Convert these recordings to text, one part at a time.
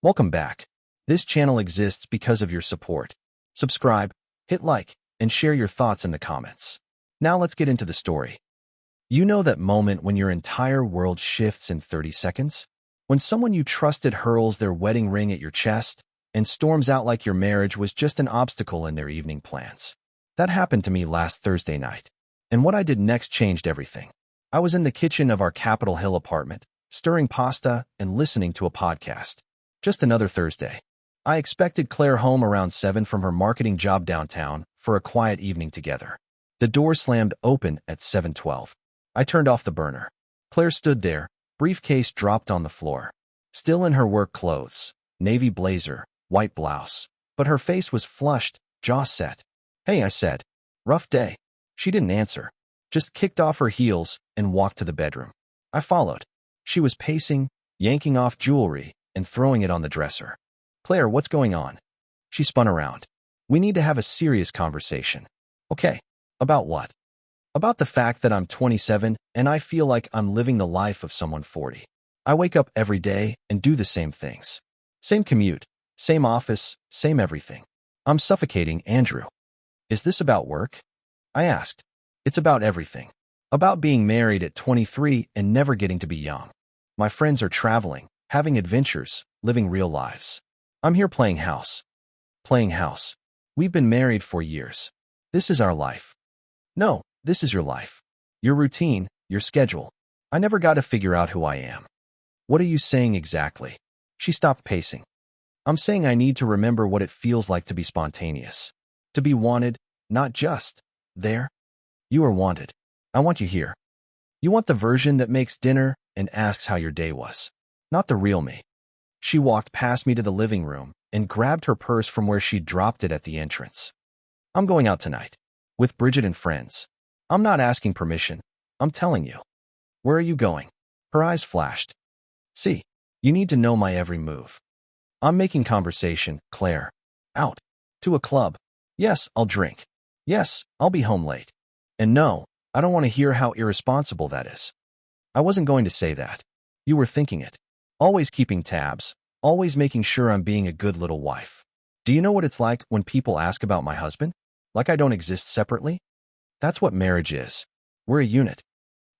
Welcome back. This channel exists because of your support. Subscribe, hit like, and share your thoughts in the comments. Now let's get into the story. You know that moment when your entire world shifts in 30 seconds? When someone you trusted hurls their wedding ring at your chest and storms out like your marriage was just an obstacle in their evening plans. That happened to me last Thursday night. And what I did next changed everything. I was in the kitchen of our Capitol Hill apartment, stirring pasta and listening to a podcast. Just another Thursday. I expected Claire home around 7 from her marketing job downtown for a quiet evening together. The door slammed open at 7:12. I turned off the burner. Claire stood there, briefcase dropped on the floor. Still in her work clothes, navy blazer, white blouse. But her face was flushed, jaw set. "Hey," I said. "Rough day." She didn't answer, just kicked off her heels and walked to the bedroom. I followed. She was pacing, yanking off jewelry, and throwing it on the dresser. "Claire, what's going on?" She spun around. "We need to have a serious conversation." "Okay. About what?" "About the fact that I'm 27 and I feel like I'm living the life of someone 40. I wake up every day and do the same things. Same commute, same office, same everything. I'm suffocating, Andrew." "Is this about work?" I asked. "It's about everything. About being married at 23 and never getting to be young. My friends are traveling, having adventures, living real lives. I'm here playing house. Playing house. We've been married for years. This is our life." "No, this is your life. Your routine, your schedule. I never got to figure out who I am." "What are you saying exactly?" She stopped pacing. "I'm saying I need to remember what it feels like to be spontaneous. To be wanted, not just there. You are wanted. I want you here. You want the version that makes dinner and asks how your day was. Not the real me." She walked past me to the living room and grabbed her purse from where she'd dropped it at the entrance. "I'm going out tonight. With Bridget and friends. I'm not asking permission. I'm telling you." "Where are you going?" Her eyes flashed. "See, you need to know my every move." "I'm making conversation, Claire." "Out. To a club." "Yes, I'll drink." "Yes, I'll be home late." "And no, I don't want to hear how irresponsible that is." "I wasn't going to say that." "You were thinking it. Always keeping tabs, always making sure I'm being a good little wife. Do you know what it's like when people ask about my husband? Like I don't exist separately? That's what marriage is. We're a unit.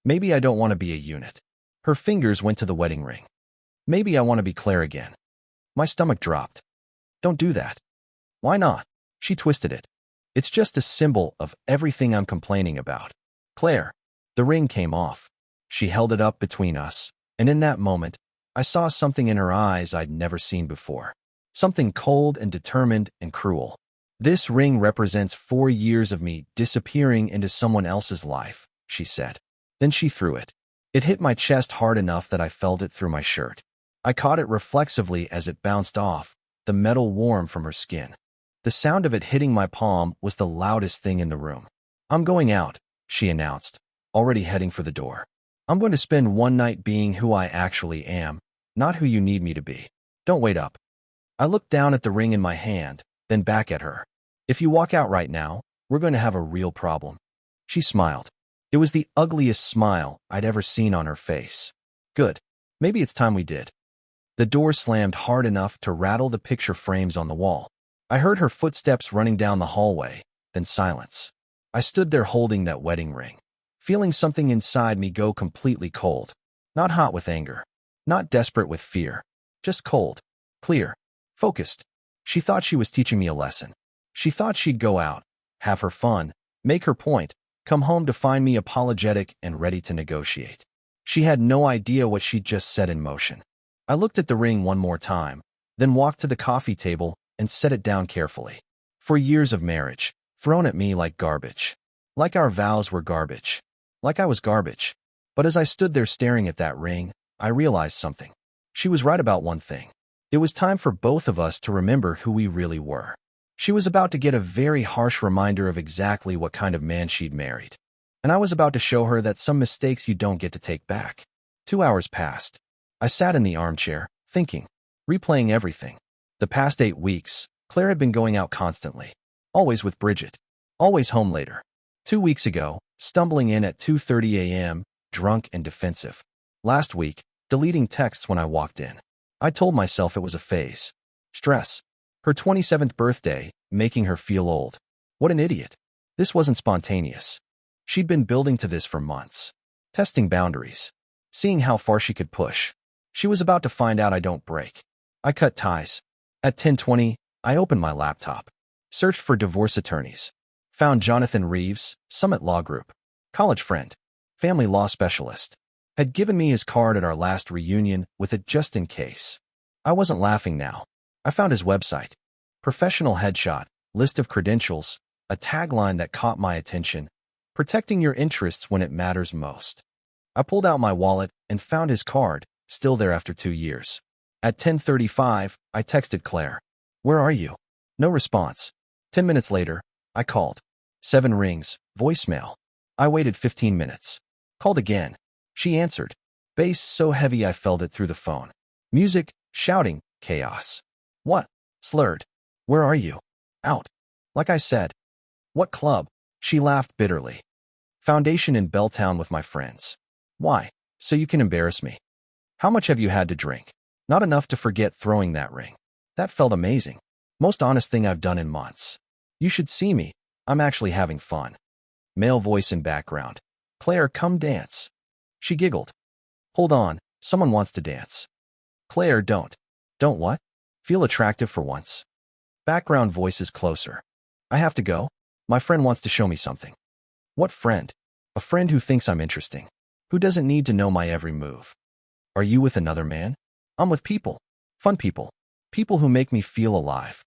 Maybe I don't want to be a unit." Her fingers went to the wedding ring. "Maybe I want to be Claire again." My stomach dropped. "Don't do that." "Why not?" She twisted it. "It's just a symbol of everything I'm complaining about." "Claire." The ring came off. She held it up between us, and in that moment, I saw something in her eyes I'd never seen before. Something cold and determined and cruel. "This ring represents 4 years of me disappearing into someone else's life," she said. Then she threw it. It hit my chest hard enough that I felt it through my shirt. I caught it reflexively as it bounced off, the metal warm from her skin. The sound of it hitting my palm was the loudest thing in the room. "I'm going out," she announced, already heading for the door. "I'm going to spend one night being who I actually am, not who you need me to be. Don't wait up." I looked down at the ring in my hand, then back at her. "If you walk out right now, we're going to have a real problem." She smiled. It was the ugliest smile I'd ever seen on her face. "Good. Maybe it's time we did." The door slammed hard enough to rattle the picture frames on the wall. I heard her footsteps running down the hallway, then silence. I stood there holding that wedding ring, feeling something inside me go completely cold. Not hot with anger, not desperate with fear, just cold, clear, focused. She thought she was teaching me a lesson. She thought she'd go out, have her fun, make her point, come home to find me apologetic and ready to negotiate. She had no idea what she'd just set in motion. I looked at the ring one more time, then walked to the coffee table and set it down carefully. 4 years of marriage, thrown at me like garbage. Like our vows were garbage. Like I was garbage. But as I stood there staring at that ring, I realized something. She was right about one thing. It was time for both of us to remember who we really were. She was about to get a very harsh reminder of exactly what kind of man she'd married. And I was about to show her that some mistakes you don't get to take back. 2 hours passed. I sat in the armchair, thinking, replaying everything. The past 8 weeks, Claire had been going out constantly. Always with Bridget. Always home later. 2 weeks ago, stumbling in at 2:30 a.m., drunk and defensive. Last week, deleting texts when I walked in. I told myself it was a phase. Stress. Her 27th birthday, making her feel old. What an idiot. This wasn't spontaneous. She'd been building to this for months. Testing boundaries. Seeing how far she could push. She was about to find out I don't break. I cut ties. At 10:20, I opened my laptop. Searched for divorce attorneys. Found Jonathan Reeves, Summit Law Group. College friend. Family law specialist. Had given me his card at our last reunion with it just in case. I wasn't laughing now. I found his website. Professional headshot, list of credentials, a tagline that caught my attention. Protecting your interests when it matters most. I pulled out my wallet and found his card, still there after 2 years. At 10:35, I texted Claire. Where are you? No response. 10 minutes later, I called. 7 rings, voicemail. I waited 15 minutes. Called again. She answered. Bass so heavy I felt it through the phone. Music, shouting, chaos. What? Slurred. Where are you? Out. Like I said. What club? She laughed bitterly. Foundation in Belltown with my friends. Why? So you can embarrass me. How much have you had to drink? Not enough to forget throwing that ring. That felt amazing. Most honest thing I've done in months. You should see me. I'm actually having fun. Male voice in background. Claire, come dance. She giggled. Hold on, someone wants to dance. Claire, don't. Don't what? Feel attractive for once. Background voice is closer. I have to go. My friend wants to show me something. What friend? A friend who thinks I'm interesting. Who doesn't need to know my every move. Are you with another man? I'm with people. Fun people. People who make me feel alive.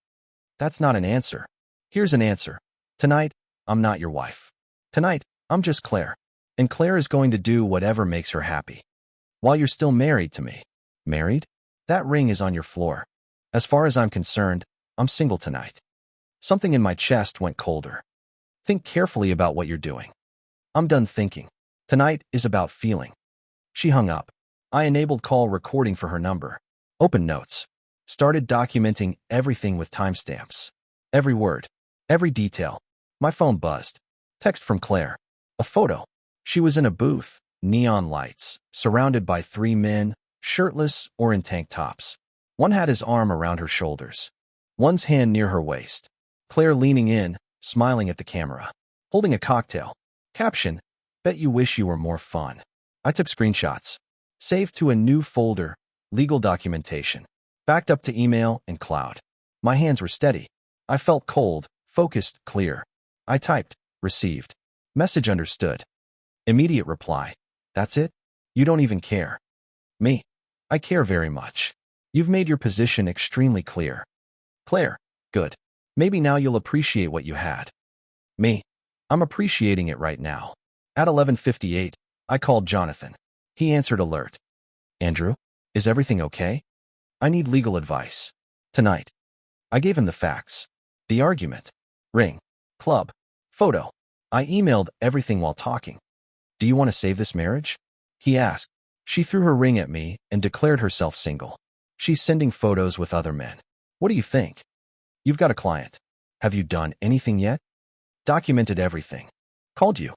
That's not an answer. Here's an answer. Tonight, I'm not your wife. Tonight, I'm just Claire. And Claire is going to do whatever makes her happy. While you're still married to me. Married? That ring is on your floor. As far as I'm concerned, I'm single tonight. Something in my chest went colder. Think carefully about what you're doing. I'm done thinking. Tonight is about feeling. She hung up. I enabled call recording for her number. Open notes. Started documenting everything with timestamps. Every word. Every detail. My phone buzzed. Text from Claire. A photo. She was in a booth, neon lights, surrounded by 3 men, shirtless or in tank tops. One had his arm around her shoulders. One's hand near her waist. Claire leaning in, smiling at the camera. Holding a cocktail. Caption. Bet you wish you were more fun. I took screenshots. Saved to a new folder. Legal documentation. Backed up to email and cloud. My hands were steady. I felt cold, focused, clear. I typed. Received. Message understood. Immediate reply. That's it? You don't even care. Me. I care very much. You've made your position extremely clear. Claire. Good. Maybe now you'll appreciate what you had. Me. I'm appreciating it right now. At 11:58, I called Jonathan. He answered alert. Andrew, is everything okay? I need legal advice. Tonight. I gave him the facts. The argument. Ring. Club. Photo. I emailed everything while talking. Do you want to save this marriage? He asked. She threw her ring at me and declared herself single. She's sending photos with other men. What do you think? You've got a client. Have you done anything yet? Documented everything. Called you.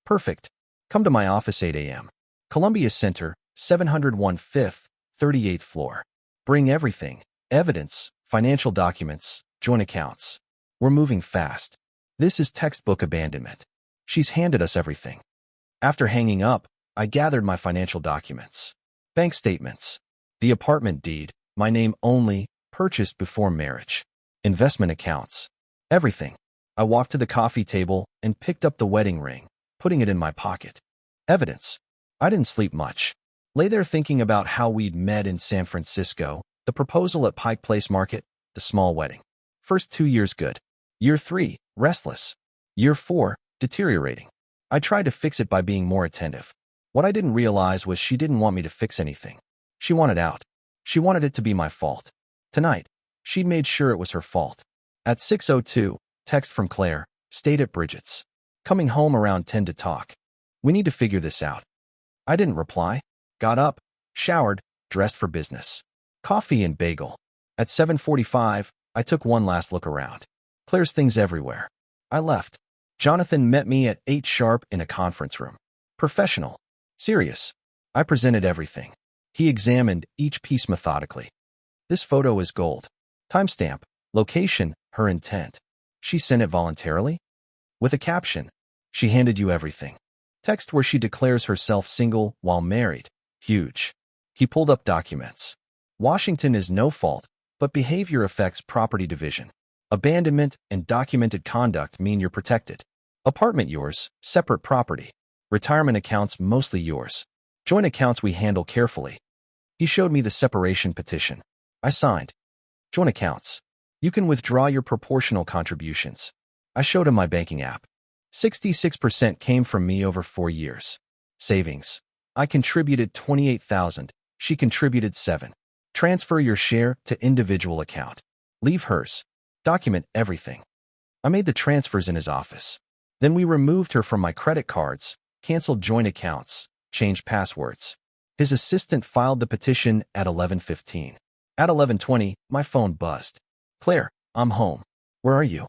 Perfect. Come to my office 8 a.m. Columbia Center, 701 5th, 38th floor. Bring everything. Evidence, financial documents, joint accounts. We're moving fast. This is textbook abandonment. She's handed us everything. After hanging up, I gathered my financial documents. Bank statements. The apartment deed, my name only, purchased before marriage. Investment accounts. Everything. I walked to the coffee table and picked up the wedding ring, putting it in my pocket. Evidence. I didn't sleep much. Lay there thinking about how we'd met in San Francisco, the proposal at Pike Place Market, the small wedding. First 2 years good. Year 3, restless. Year 4, deteriorating. I tried to fix it by being more attentive. What I didn't realize was she didn't want me to fix anything. She wanted out. She wanted it to be my fault. Tonight, she'd made sure it was her fault. At 6:02, text from Claire, stayed at Bridget's. Coming home around 10 to talk. We need to figure this out. I didn't reply. Got up, showered, dressed for business. Coffee and bagel. At 7:45, I took one last look around. Claire's things everywhere. I left. Jonathan met me at 8 sharp in a conference room. Professional. Serious. I presented everything. He examined each piece methodically. This photo is gold. Timestamp, location, her intent. She sent it voluntarily? With a caption. She handed you everything. Text where she declares herself single while married. Huge. He pulled up documents. Washington is no fault, but behavior affects property division. Abandonment and documented conduct mean you're protected. Apartment yours, separate property. Retirement accounts mostly yours. Joint accounts we handle carefully. He showed me the separation petition. I signed. Joint accounts. You can withdraw your proportional contributions. I showed him my banking app. 66% came from me over 4 years. Savings. I contributed $28,000. She contributed $7,000. Transfer your share to individual account. Leave hers. Document everything. I made the transfers in his office. Then we removed her from my credit cards, canceled joint accounts, changed passwords. His assistant filed the petition at 11:15. At 11:20, my phone buzzed. Claire, I'm home. Where are you?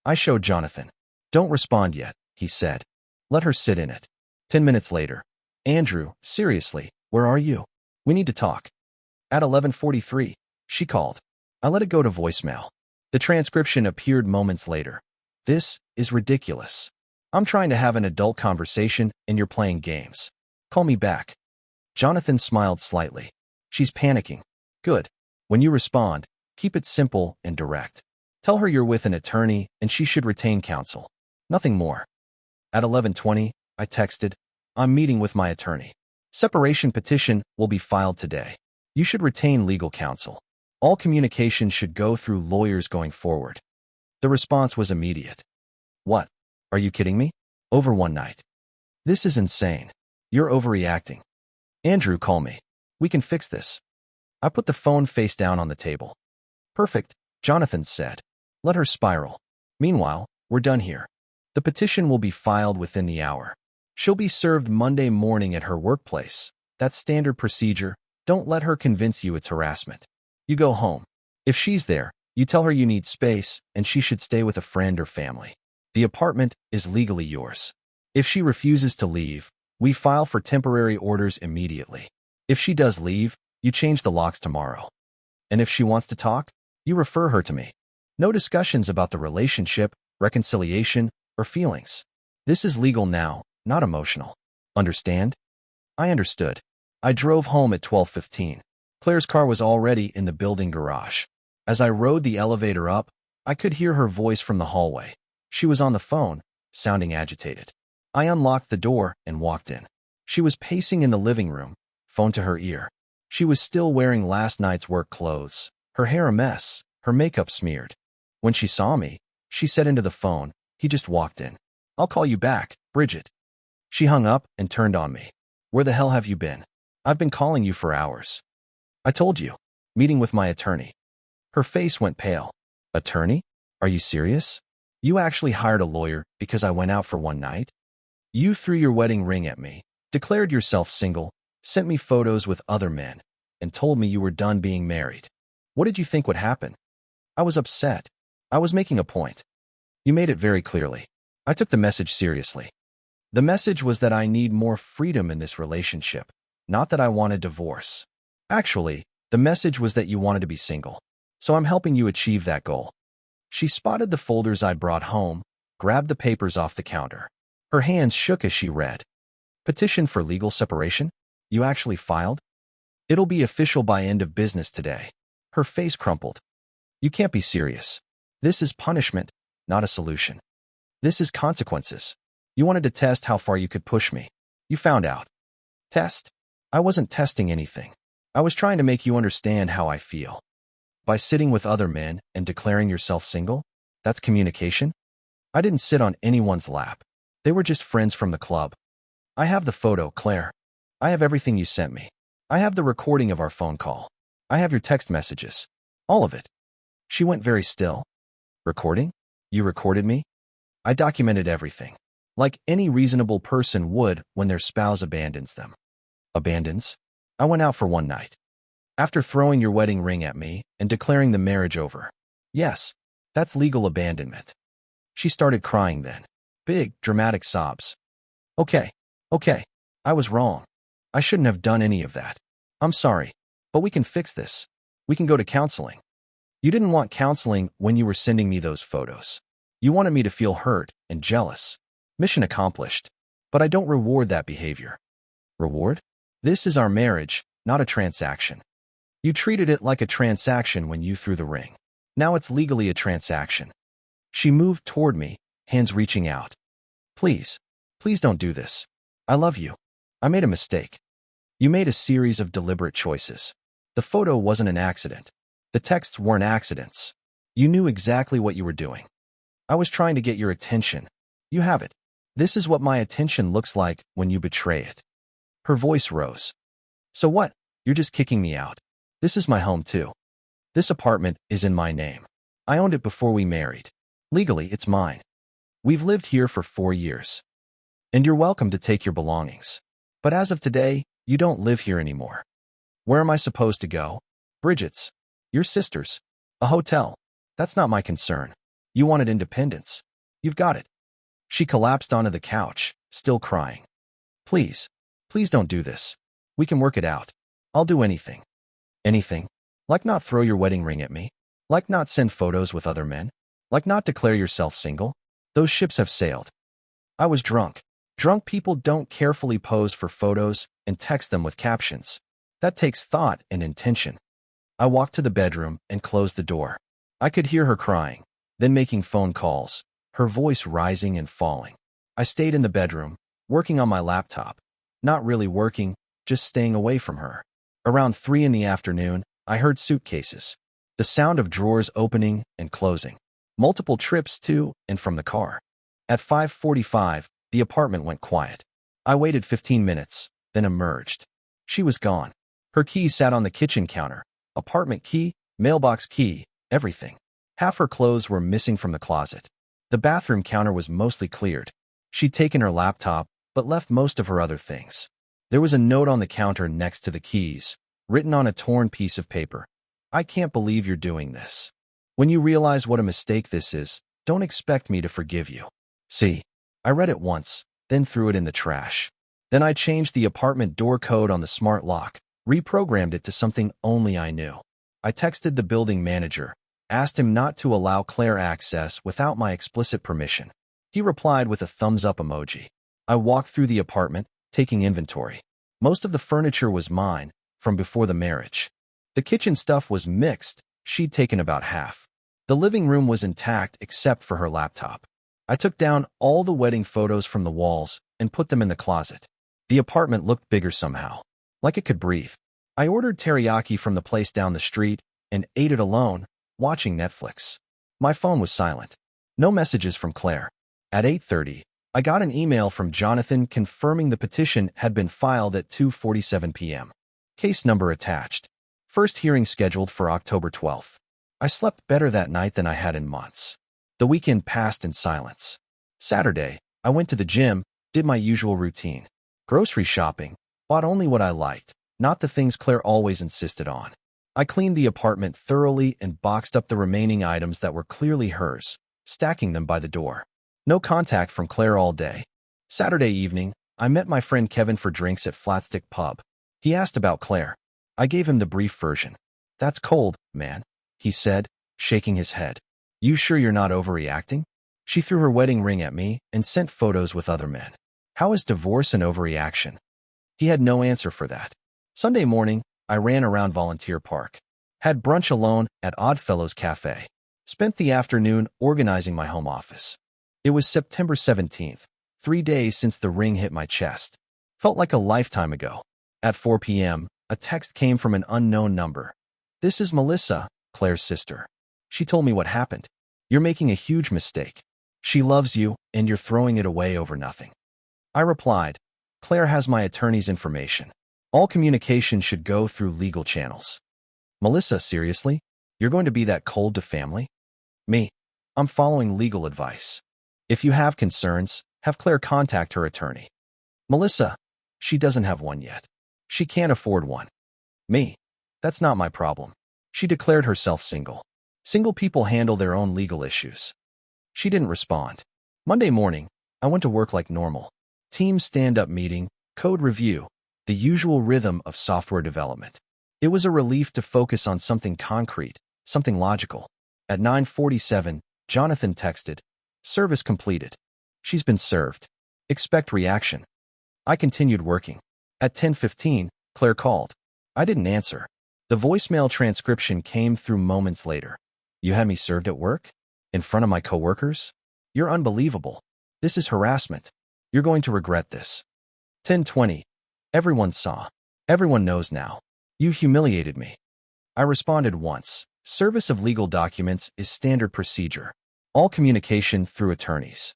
I showed Jonathan. Don't respond yet, he said. Let her sit in it. 10 minutes later. Andrew, seriously, where are you? We need to talk. At 11:43, she called. I let it go to voicemail. The transcription appeared moments later. This is ridiculous. I'm trying to have an adult conversation and you're playing games. Call me back. Jonathan smiled slightly. She's panicking. Good. When you respond, keep it simple and direct. Tell her you're with an attorney and she should retain counsel. Nothing more. At 11:20, I texted, I'm meeting with my attorney. Separation petition will be filed today. You should retain legal counsel. All communication should go through lawyers going forward. The response was immediate. What? Are you kidding me? Over one night. This is insane. You're overreacting. Andrew, call me. We can fix this. I put the phone face down on the table. Perfect, Jonathan said. Let her spiral. Meanwhile, we're done here. The petition will be filed within the hour. She'll be served Monday morning at her workplace. That's standard procedure. Don't let her convince you it's harassment. You go home. If she's there, you tell her you need space and she should stay with a friend or family. The apartment is legally yours. If she refuses to leave, we file for temporary orders immediately. If she does leave, you change the locks tomorrow. And if she wants to talk, you refer her to me. No discussions about the relationship, reconciliation, or feelings. This is legal now, not emotional. Understand? I understood. I drove home at 12:15. Claire's car was already in the building garage. As I rode the elevator up, I could hear her voice from the hallway. She was on the phone, sounding agitated. I unlocked the door and walked in. She was pacing in the living room, phone to her ear. She was still wearing last night's work clothes, her hair a mess, her makeup smeared. When she saw me, she said into the phone, he just walked in. I'll call you back, Bridget. She hung up and turned on me. Where the hell have you been? I've been calling you for hours. I told you. Meeting with my attorney. Her face went pale. Attorney? Are you serious? You actually hired a lawyer because I went out for one night? You threw your wedding ring at me, declared yourself single, sent me photos with other men, and told me you were done being married. What did you think would happen? I was upset. I was making a point. You made it very clearly. I took the message seriously. The message was that I need more freedom in this relationship, not that I want a divorce. Actually, the message was that you wanted to be single. So I'm helping you achieve that goal. She spotted the folders I brought home, grabbed the papers off the counter. Her hands shook as she read. Petition for legal separation? You actually filed? It'll be official by end of business today. Her face crumpled. You can't be serious. This is punishment, not a solution. This is consequences. You wanted to test how far you could push me. You found out. Test? I wasn't testing anything. I was trying to make you understand how I feel. By sitting with other men and declaring yourself single? That's communication? I didn't sit on anyone's lap. They were just friends from the club. I have the photo, Claire. I have everything you sent me. I have the recording of our phone call. I have your text messages. All of it. She went very still. Recording? You recorded me? I documented everything. Like any reasonable person would when their spouse abandons them. Abandons? I went out for one night. After throwing your wedding ring at me and declaring the marriage over. Yes, that's legal abandonment. She started crying then. Big, dramatic sobs. Okay, I was wrong. I shouldn't have done any of that. I'm sorry, but we can fix this. We can go to counseling. You didn't want counseling when you were sending me those photos. You wanted me to feel hurt and jealous. Mission accomplished. But I don't reward that behavior. Reward? This is our marriage, not a transaction. You treated it like a transaction when you threw the ring. Now it's legally a transaction. She moved toward me, hands reaching out. Please, please don't do this. I love you. I made a mistake. You made a series of deliberate choices. The photo wasn't an accident. The texts weren't accidents. You knew exactly what you were doing. I was trying to get your attention. You have it. This is what my attention looks like when you betray it. Her voice rose. So what? You're just kicking me out. This is my home too. This apartment is in my name. I owned it before we married. Legally, it's mine. We've lived here for 4 years. And you're welcome to take your belongings. But as of today, you don't live here anymore. Where am I supposed to go? Bridget's. Your sister's. A hotel. That's not my concern. You wanted independence. You've got it. She collapsed onto the couch, still crying. Please, please don't do this. We can work it out. I'll do anything. Anything? Like not throw your wedding ring at me? Like not send photos with other men? Like not declare yourself single? Those ships have sailed. I was drunk. Drunk people don't carefully pose for photos and text them with captions. That takes thought and intention. I walked to the bedroom and closed the door. I could hear her crying, then making phone calls, her voice rising and falling. I stayed in the bedroom, working on my laptop. Not really working, just staying away from her. Around 3 in the afternoon, I heard suitcases. The sound of drawers opening and closing. Multiple trips to and from the car. At 5:45, the apartment went quiet. I waited 15 minutes, then emerged. She was gone. Her keys sat on the kitchen counter. Apartment key, mailbox key, everything. Half her clothes were missing from the closet. The bathroom counter was mostly cleared. She'd taken her laptop, but left most of her other things. There was a note on the counter next to the keys, written on a torn piece of paper. I can't believe you're doing this. When you realize what a mistake this is, don't expect me to forgive you. See, I read it once, then threw it in the trash. Then I changed the apartment door code on the smart lock, reprogrammed it to something only I knew. I texted the building manager, asked him not to allow Claire access without my explicit permission. He replied with a thumbs-up emoji. I walked through the apartment, taking inventory. Most of the furniture was mine, from before the marriage. The kitchen stuff was mixed, she'd taken about half. The living room was intact except for her laptop. I took down all the wedding photos from the walls and put them in the closet. The apartment looked bigger somehow, like it could breathe. I ordered teriyaki from the place down the street and ate it alone, watching Netflix. My phone was silent. No messages from Claire. At 8:30, I got an email from Jonathan confirming the petition had been filed at 2:47 p.m. Case number attached. First hearing scheduled for October 12th. I slept better that night than I had in months. The weekend passed in silence. Saturday, I went to the gym, did my usual routine. Grocery shopping, bought only what I liked, not the things Claire always insisted on. I cleaned the apartment thoroughly and boxed up the remaining items that were clearly hers, stacking them by the door. No contact from Claire all day. Saturday evening, I met my friend Kevin for drinks at Flatstick Pub. He asked about Claire. I gave him the brief version. That's cold, man, he said, shaking his head. You sure you're not overreacting? She threw her wedding ring at me and sent photos with other men. How is divorce an overreaction? He had no answer for that. Sunday morning, I ran around Volunteer Park. Had brunch alone at Oddfellows Cafe. Spent the afternoon organizing my home office. It was September 17th, 3 days since the ring hit my chest. Felt like a lifetime ago. At 4 p.m., a text came from an unknown number. This is Melissa, Claire's sister. She told me what happened. You're making a huge mistake. She loves you, and you're throwing it away over nothing. I replied, Claire has my attorney's information. All communication should go through legal channels. Melissa, seriously? You're going to be that cold to family? Me. I'm following legal advice. If you have concerns, have Claire contact her attorney. Melissa. She doesn't have one yet. She can't afford one. Me. That's not my problem. She declared herself single. Single people handle their own legal issues. She didn't respond. Monday morning, I went to work like normal. Team stand-up meeting, code review. the usual rhythm of software development. It was a relief to focus on something concrete, something logical. At 9:47, Jonathan texted, "Service completed. She's been served. Expect reaction." I continued working. At 10:15, Claire called. I didn't answer. The voicemail transcription came through moments later. "You had me served at work? In front of my coworkers? You're unbelievable. This is harassment. You're going to regret this." 10:20. Everyone saw. Everyone knows now. You humiliated me. I responded once. Service of legal documents is standard procedure. All communication through attorneys.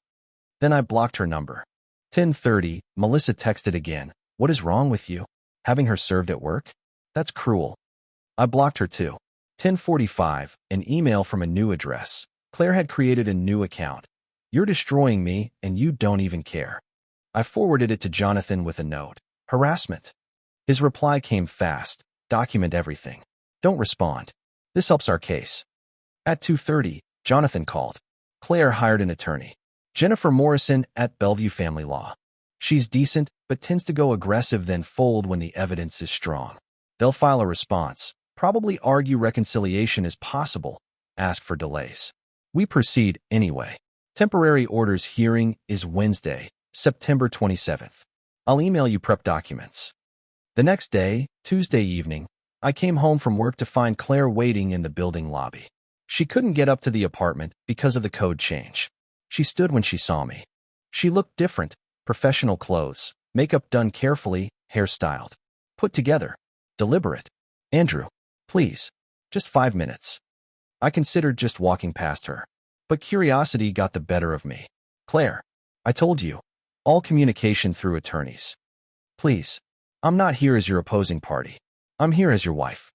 Then I blocked her number. 10:30. Melissa texted again. "What is wrong with you? Having her served at work? That's cruel." I blocked her too. 10:45. An email from a new address. Claire had created a new account. "You're destroying me, and you don't even care." I forwarded it to Jonathan with a note. Harassment. His reply came fast. "Document everything. Don't respond. This helps our case." At 2:30, Jonathan called. "Claire hired an attorney. Jennifer Morrison at Bellevue Family Law. She's decent, but tends to go aggressive then fold when the evidence is strong. They'll file a response, probably argue reconciliation is possible, ask for delays. We proceed anyway. Temporary orders hearing is Wednesday, September 27th. I'll email you prep documents." The next day, Tuesday evening, I came home from work to find Claire waiting in the building lobby. She couldn't get up to the apartment because of the code change. She stood when she saw me. She looked different, professional clothes, makeup done carefully, hair styled, put together, deliberate. "Andrew, please, just 5 minutes." I considered just walking past her, but curiosity got the better of me. "Claire, I told you, all communication through attorneys. Please, I'm not here as your opposing party. I'm here as your wife.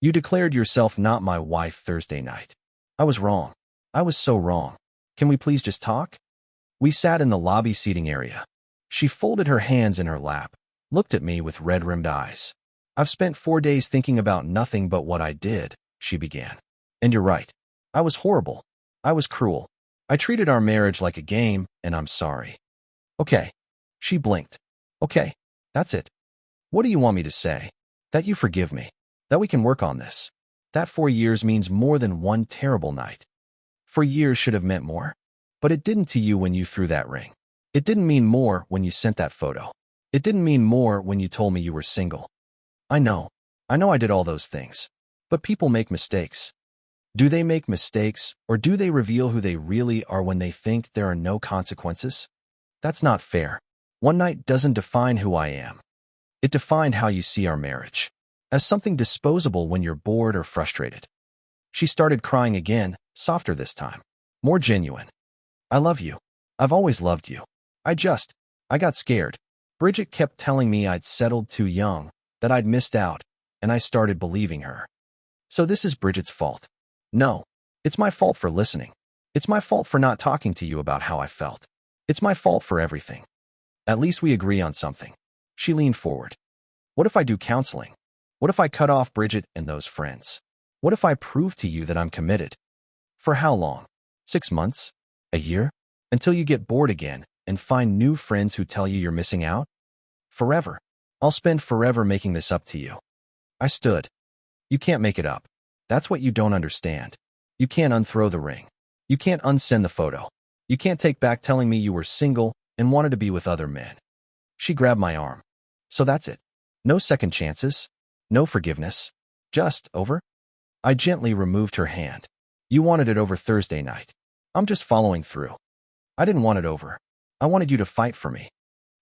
You declared yourself not my wife Thursday night. I was wrong. I was so wrong. Can we please just talk?" We sat in the lobby seating area. She folded her hands in her lap, looked at me with red-rimmed eyes. "I've spent 4 days thinking about nothing but what I did," she began. "And you're right. I was horrible. I was cruel. I treated our marriage like a game, and I'm sorry." "Okay." She blinked. "Okay, that's it. What do you want me to say? That you forgive me. That we can work on this. That 4 years means more than one terrible night. 4 years should have meant more. But it didn't to you when you threw that ring. It didn't mean more when you sent that photo. It didn't mean more when you told me you were single. I know I did all those things. But people make mistakes. Do they make mistakes, or do they reveal who they really are when they think there are no consequences? That's not fair. One night doesn't define who I am. It defined how you see our marriage. As something disposable when you're bored or frustrated." She started crying again, softer this time. More genuine. "I love you. I've always loved you. I got scared. Bridget kept telling me I'd settled too young, that I'd missed out, and I started believing her. So this is Bridget's fault. No, it's my fault for listening. It's my fault for not talking to you about how I felt. It's my fault for everything. At least we agree on something." She leaned forward. "What if I do counseling? What if I cut off Bridget and those friends? What if I prove to you that I'm committed? For how long? 6 months? A year? Until you get bored again and find new friends who tell you you're missing out? Forever. I'll spend forever making this up to you." I stood. "You can't make it up. That's what you don't understand. You can't unthrow the ring. You can't unsend the photo. You can't take back telling me you were single and wanted to be with other men." She grabbed my arm. "So that's it. No second chances. No forgiveness. Just over?" I gently removed her hand. "You wanted it over Thursday night. I'm just following through. I didn't want it over. I wanted you to fight for me.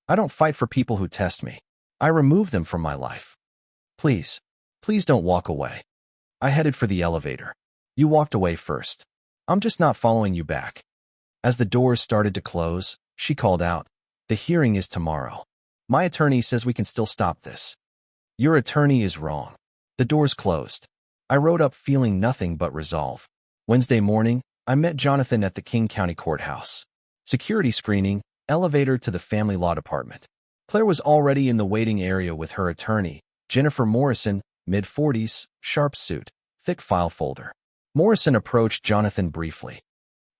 I don't fight for people who test me. I remove them from my life. Please, please don't walk away." I headed for the elevator. "You walked away first. I'm just not following you back." As the doors started to close, she called out, "The hearing is tomorrow. My attorney says we can still stop this." "Your attorney is wrong." The doors closed. I rode up feeling nothing but resolve. Wednesday morning, I met Jonathan at the King County Courthouse. Security screening, elevator to the family law department. Claire was already in the waiting area with her attorney, Jennifer Morrison, mid-40s, sharp suit, thick file folder. Morrison approached Jonathan briefly.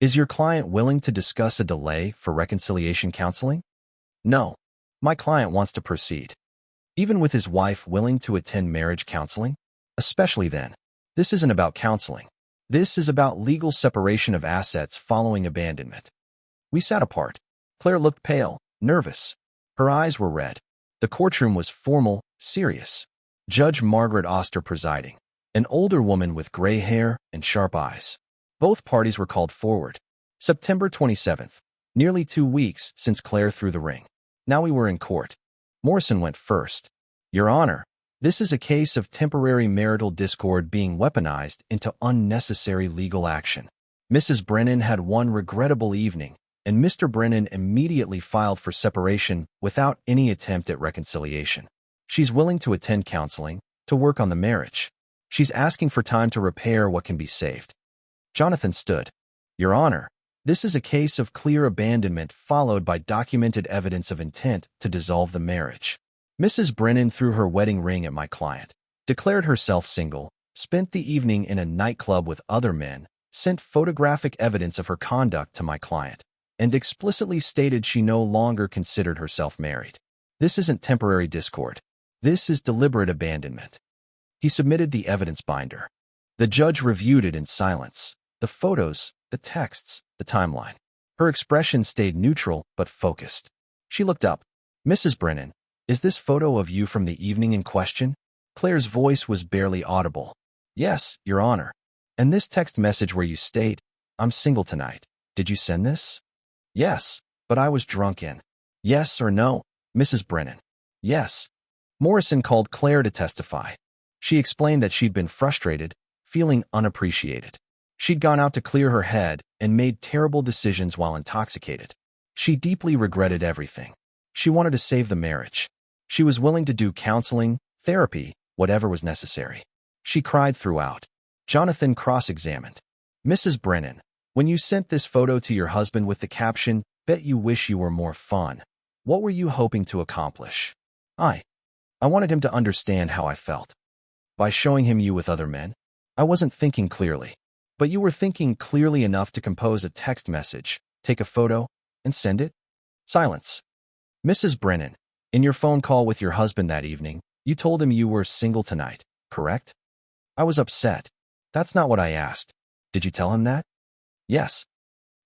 "Is your client willing to discuss a delay for reconciliation counseling?" "No. My client wants to proceed." even with his wife willing to attend marriage counseling? Especially then. This isn't about counseling. This is about legal separation of assets following abandonment. We sat apart. Claire looked pale, nervous. Her eyes were red. The courtroom was formal, serious. Judge Margaret Oster presiding, an older woman with gray hair and sharp eyes. Both parties were called forward. September 27th, nearly 2 weeks since Claire threw the ring. Now we were in court. Morrison went first. Your Honor, this is a case of temporary marital discord being weaponized into unnecessary legal action. Mrs. Brennan had one regrettable evening, and Mr. Brennan immediately filed for separation without any attempt at reconciliation. She's willing to attend counseling, to work on the marriage. She's asking for time to repair what can be saved. Jonathan stood. Your Honor, this is a case of clear abandonment followed by documented evidence of intent to dissolve the marriage. Mrs. Brennan threw her wedding ring at my client, declared herself single, spent the evening in a nightclub with other men, sent photographic evidence of her conduct to my client, and explicitly stated she no longer considered herself married. This isn't temporary discord. This is deliberate abandonment. He submitted the evidence binder. The judge reviewed it in silence. The photos, the texts, the timeline. Her expression stayed neutral but focused. She looked up. Mrs. Brennan, is this photo of you from the evening in question? Claire's voice was barely audible. Yes, Your Honor. And this text message where you state, I'm single tonight. Did you send this? Yes, but I was drunk in. Yes or no, Mrs. Brennan? Yes. Morrison called Claire to testify. She explained that she'd been frustrated, feeling unappreciated. She'd gone out to clear her head and made terrible decisions while intoxicated. She deeply regretted everything. She wanted to save the marriage. She was willing to do counseling, therapy, whatever was necessary. She cried throughout. Jonathan cross-examined. Mrs. Brennan, when you sent this photo to your husband with the caption, bet you wish you were more fun, what were you hoping to accomplish? I wanted him to understand how I felt. By showing him you with other men? I wasn't thinking clearly. But you were thinking clearly enough to compose a text message, take a photo, and send it? Silence. Mrs. Brennan, in your phone call with your husband that evening, you told him you were single tonight, correct? I was upset. That's not what I asked. Did you tell him that? Yes.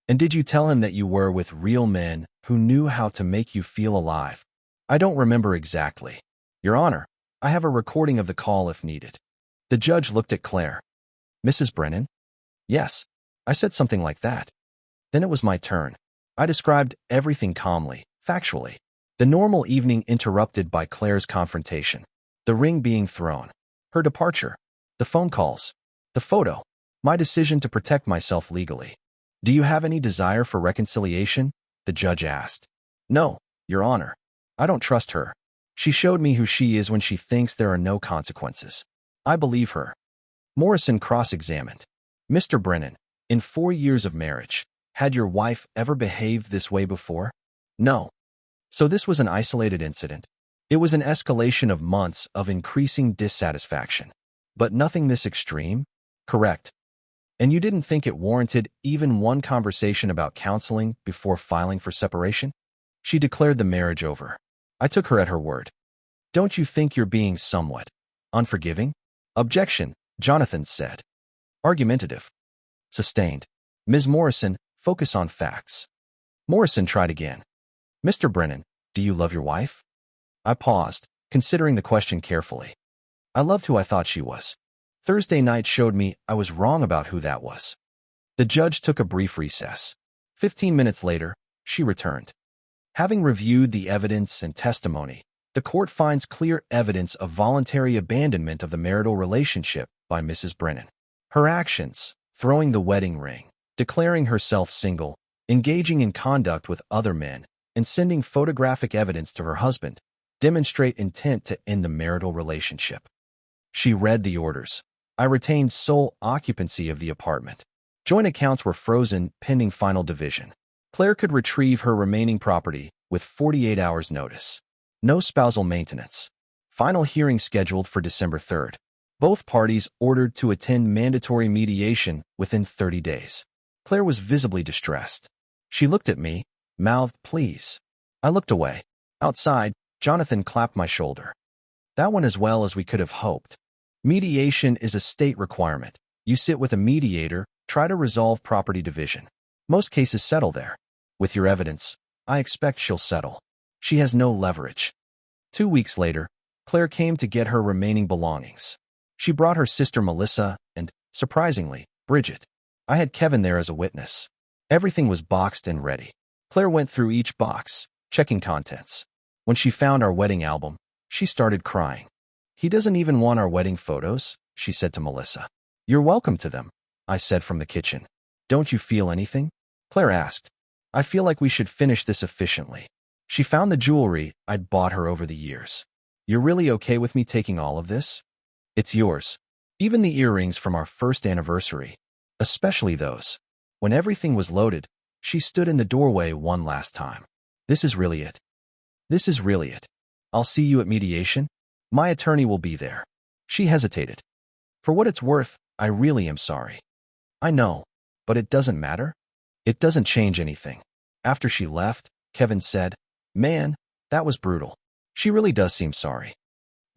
And did you tell him that you were with real men who knew how to make you feel alive? I don't remember exactly. Your Honor, I have a recording of the call if needed. The judge looked at Claire. Mrs. Brennan? Yes, I said something like that. Then it was my turn. I described everything calmly, factually. The normal evening interrupted by Claire's confrontation. The ring being thrown. Her departure. The phone calls. The photo. My decision to protect myself legally. Do you have any desire for reconciliation? The judge asked. No, Your Honor. I don't trust her. She showed me who she is when she thinks there are no consequences. I believe her. Morrison cross-examined. Mr. Brennan, in 4 years of marriage, had your wife ever behaved this way before? No. So this was an isolated incident. It was an escalation of months of increasing dissatisfaction. But nothing this extreme? Correct. And you didn't think it warranted even one conversation about counseling before filing for separation? She declared the marriage over. I took her at her word. Don't you think you're being somewhat unforgiving? Objection, Jonathan said. Argumentative. Sustained. Ms. Morrison, focus on facts. Morrison tried again. Mr. Brennan, do you love your wife? I paused, considering the question carefully. I loved who I thought she was. Thursday night showed me I was wrong about who that was. The judge took a brief recess. 15 minutes later, she returned. Having reviewed the evidence and testimony, the court finds clear evidence of voluntary abandonment of the marital relationship by Mrs. Brennan. Her actions, throwing the wedding ring, declaring herself single, engaging in conduct with other men, and sending photographic evidence to her husband, demonstrate intent to end the marital relationship. She read the orders. I retained sole occupancy of the apartment. Joint accounts were frozen pending final division. Claire could retrieve her remaining property with 48 hours notice. No spousal maintenance. Final hearing scheduled for December 3rd. Both parties ordered to attend mandatory mediation within 30 days. Claire was visibly distressed. She looked at me, mouthed, please. I looked away. Outside, Jonathan clapped my shoulder. That went as well as we could have hoped. Mediation is a state requirement. You sit with a mediator, try to resolve property division. Most cases settle there. With your evidence, I expect she'll settle. She has no leverage. 2 weeks later, Claire came to get her remaining belongings. She brought her sister Melissa and, surprisingly, Bridget. I had Kevin there as a witness. Everything was boxed and ready. Claire went through each box, checking contents. When she found our wedding album, she started crying. "He doesn't even want our wedding photos," she said to Melissa. "You're welcome to them," I said from the kitchen. "Don't you feel anything?" Claire asked. "I feel like we should finish this efficiently." She found the jewelry I'd bought her over the years. "You're really okay with me taking all of this?" "It's yours. Even the earrings from our first anniversary. Especially those." When everything was loaded, she stood in the doorway one last time. "This is really it. This is really it. I'll see you at mediation. My attorney will be there." She hesitated. "For what it's worth, I really am sorry." "I know, but it doesn't matter. It doesn't change anything." After she left, Kevin said, "Man, that was brutal. She really does seem sorry."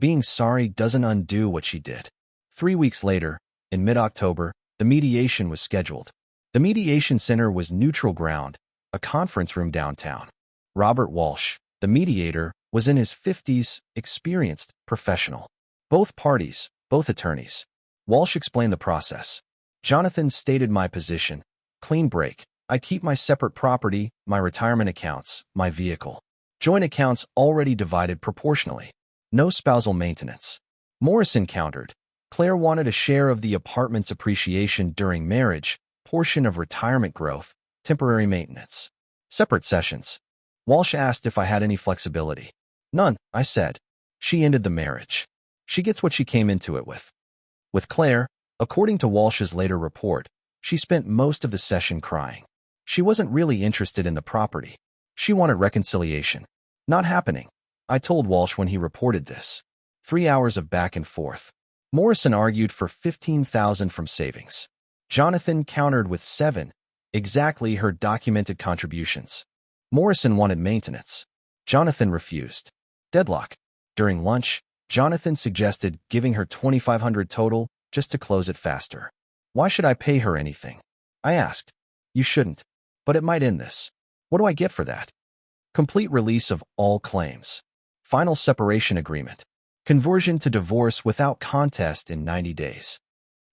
Being sorry doesn't undo what she did. 3 weeks later, in mid-October, the mediation was scheduled. The mediation center was neutral ground, a conference room downtown. Robert Walsh, the mediator, was in his 50s, experienced, professional. Both parties, both attorneys. Walsh explained the process. "Jonathan stated my position. Clean break. I keep my separate property, my retirement accounts, my vehicle. Joint accounts already divided proportionally. No spousal maintenance." Morrison countered. Claire wanted a share of the apartment's appreciation during marriage, portion of retirement growth, temporary maintenance. Separate sessions. Walsh asked if I had any flexibility. "None," I said. She ended the marriage. She gets what she came into it with. With Claire, according to Walsh's later report, she spent most of the session crying. She wasn't really interested in the property. She wanted reconciliation. Not happening, I told Walsh when he reported this. 3 hours of back and forth. Morrison argued for $15,000 from savings. Jonathan countered with 7, exactly her documented contributions. Morrison wanted maintenance. Jonathan refused. Deadlock. During lunch, Jonathan suggested giving her $2,500 total just to close it faster. "Why should I pay her anything?" I asked. "You shouldn't, but it might end this." "What do I get for that?" "Complete release of all claims. Final separation agreement. Conversion to divorce without contest in 90 days.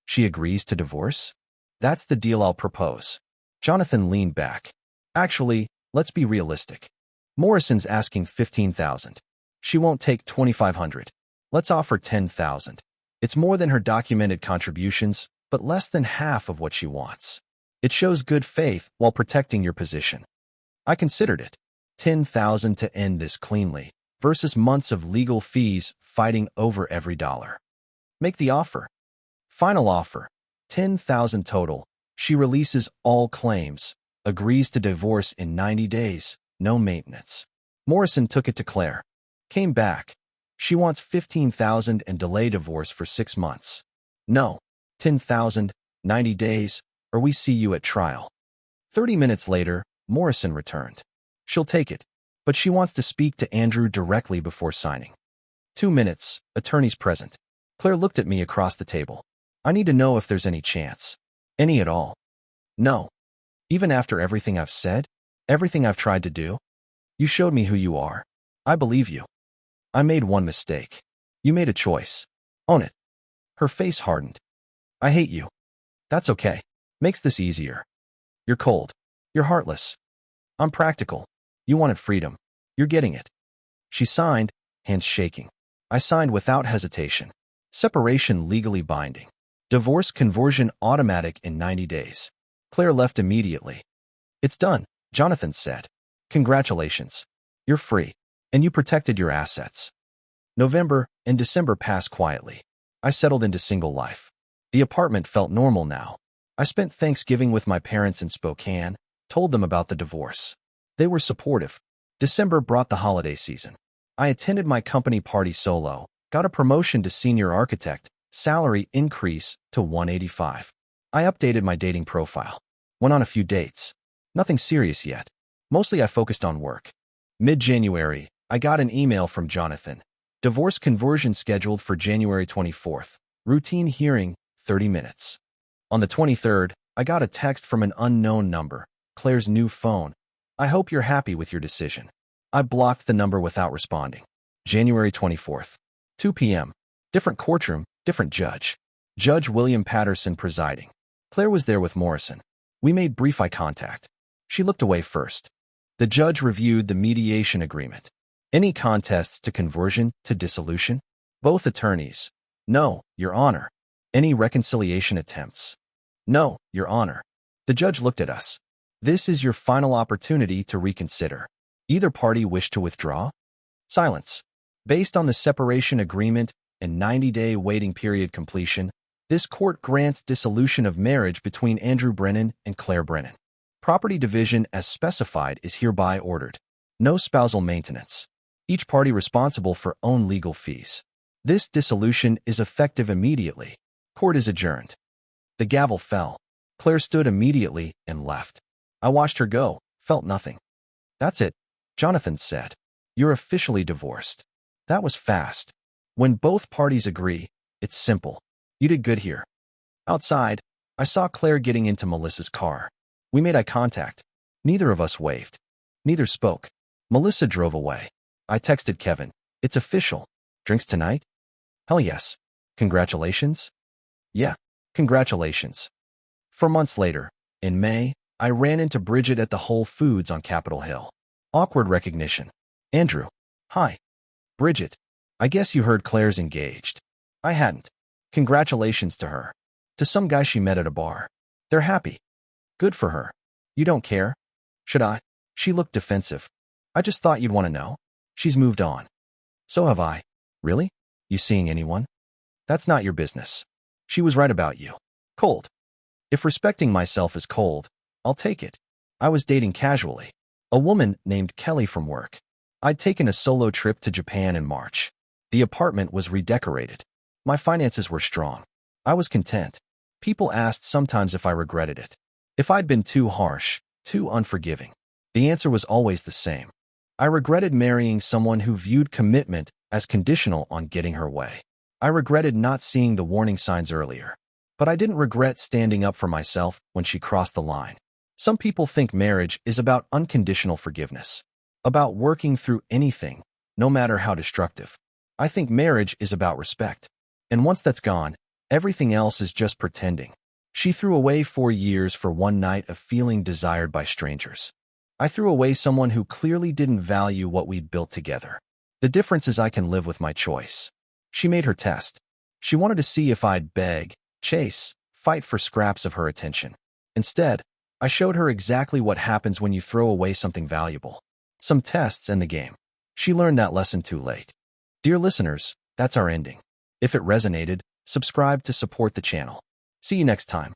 She agrees to divorce? That's the deal I'll propose. Jonathan leaned back. Actually, let's be realistic. Morrison's asking $15,000. She won't take $2,500. Let's offer $10,000. It's more than her documented contributions, but less than half of what she wants. It shows good faith while protecting your position. I considered it. $10,000 to end this cleanly, versus months of legal fees fighting over every dollar. Make the offer. Final offer. $10,000 total. She releases all claims, agrees to divorce in 90 days, no maintenance. Morrison took it to Claire. Came back. She wants $15,000 and delay divorce for 6 months. No. $10,000, 90 days, or we see you at trial. 30 minutes later, Morrison returned. She'll take it, but she wants to speak to Andrew directly before signing. 2 minutes, attorneys present. Claire looked at me across the table. I need to know if there's any chance. Any at all. No. Even after everything I've said, everything I've tried to do? You showed me who you are. I believe you. I made one mistake. You made a choice. Own it. Her face hardened. I hate you. That's okay. Makes this easier. You're cold. You're heartless. I'm practical. You wanted freedom. You're getting it. She signed, hands shaking. I signed without hesitation. Separation legally binding. Divorce conversion automatic in 90 days. Claire left immediately. It's done, Jonathan said. Congratulations. You're free. And you protected your assets. November and December passed quietly. I settled into single life. The apartment felt normal now. I spent Thanksgiving with my parents in Spokane, told them about the divorce. They were supportive. December brought the holiday season. I attended my company party solo, got a promotion to senior architect, salary increase to $185. I updated my dating profile. Went on a few dates. Nothing serious yet. Mostly I focused on work. Mid-January, I got an email from Jonathan. Divorce conversion scheduled for January 24th. Routine hearing, 30 minutes. On the 23rd, I got a text from an unknown number. Claire's new phone. I hope you're happy with your decision. I blocked the number without responding. January 24th. 2 p.m. Different courtroom, different judge. Judge William Patterson presiding. Claire was there with Morrison. We made brief eye contact. She looked away first. The judge reviewed the mediation agreement. Any contests to conversion to dissolution? Both attorneys. No, Your Honor. Any reconciliation attempts? No, Your Honor. The judge looked at us. This is your final opportunity to reconsider. Either party wish to withdraw? Silence. Based on the separation agreement and 90-day waiting period completion, this court grants dissolution of marriage between Andrew Brennan and Claire Brennan. Property division as specified is hereby ordered. No spousal maintenance. Each party responsible for own legal fees. This dissolution is effective immediately. Court is adjourned. The gavel fell. Claire stood immediately and left. I watched her go, felt nothing. That's it, Jonathan said. You're officially divorced. That was fast. When both parties agree, it's simple. You did good here. Outside, I saw Claire getting into Melissa's car. We made eye contact. Neither of us waved. Neither spoke. Melissa drove away. I texted Kevin. It's official. Drinks tonight? Hell yes. Congratulations? Yeah, congratulations. 4 months later, in May, I ran into Bridget at the Whole Foods on Capitol Hill. Awkward recognition. Andrew. Hi. Bridget. I guess you heard Claire's engaged. I hadn't. Congratulations to her. To some guy she met at a bar. They're happy. Good for her. You don't care? Should I? She looked defensive. I just thought you'd want to know. She's moved on. So have I. Really? You seeing anyone? That's not your business. She was right about you. Cold. If respecting myself is cold, I'll take it. I was dating casually. A woman named Kelly from work. I'd taken a solo trip to Japan in March. The apartment was redecorated. My finances were strong. I was content. People asked sometimes if I regretted it. If I'd been too harsh, too unforgiving. The answer was always the same. I regretted marrying someone who viewed commitment as conditional on getting her way. I regretted not seeing the warning signs earlier. But I didn't regret standing up for myself when she crossed the line. Some people think marriage is about unconditional forgiveness. About working through anything, no matter how destructive. I think marriage is about respect. And once that's gone, everything else is just pretending. She threw away 4 years for one night of feeling desired by strangers. I threw away someone who clearly didn't value what we'd built together. The difference is I can live with my choice. She made her test. She wanted to see if I'd beg, chase, fight for scraps of her attention. Instead, I showed her exactly what happens when you throw away something valuable. Some tests and the game. She learned that lesson too late. Dear listeners, that's our ending. If it resonated, subscribe to support the channel. See you next time.